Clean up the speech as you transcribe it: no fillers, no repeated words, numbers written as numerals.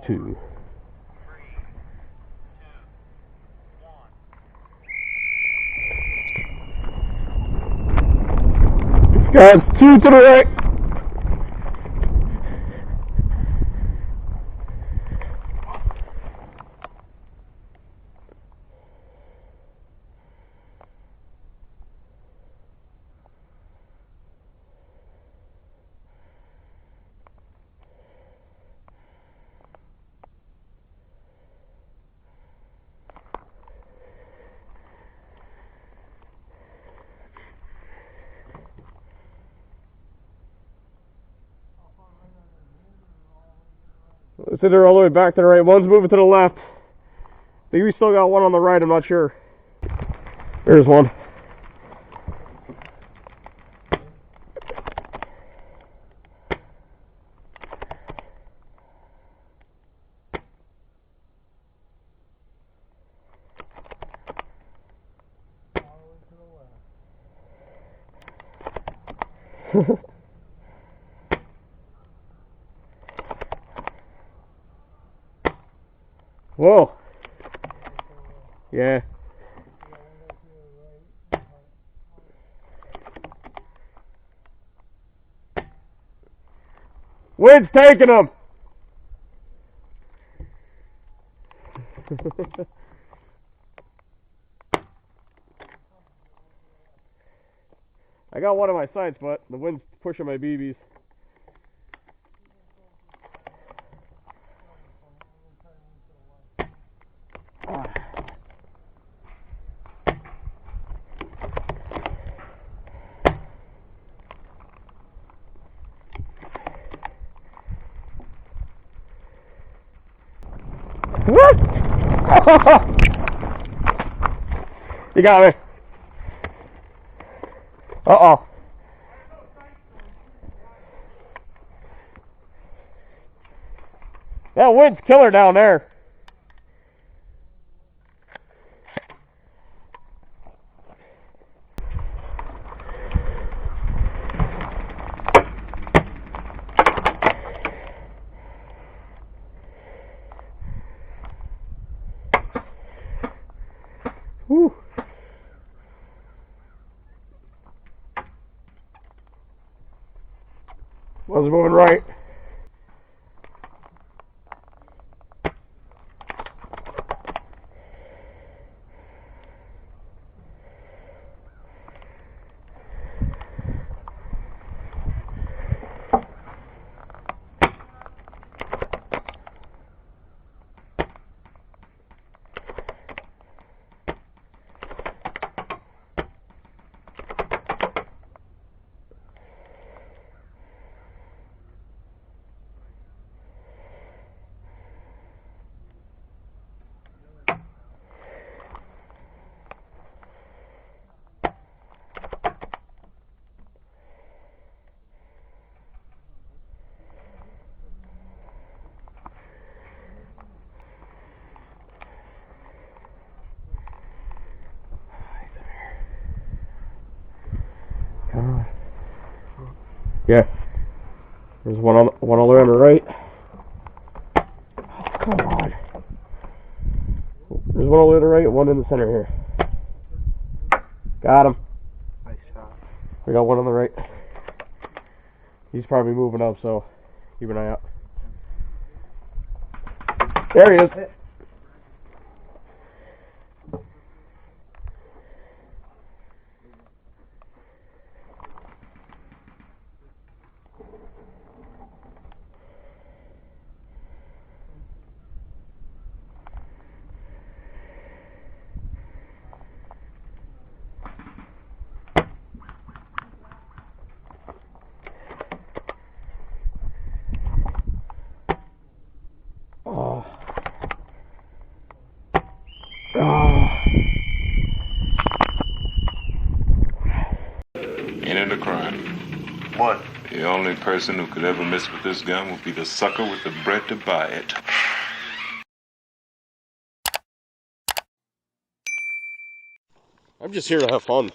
2. Guys, 2 to the right. It's either all the way back to the right. One's moving to the left. I think we still got one on the right, I'm not sure. There's one. Whoa. Yeah. Wind's taking them. I got one of my sights, but the wind's pushing my BBs. What? You got me. Uh-oh. That wind's killer down there. Whew. One's moving right. Yeah. There's one on the right. Oh, come on. There's one on the right, one in the center here. Got him. Nice shot. We got one on the right. He's probably moving up, so keep an eye out. There he is. Oh. Oh. Ain't it a crime? What? The only person who could ever mess with this gun would be the sucker with the bread to buy it. I'm just here to have fun.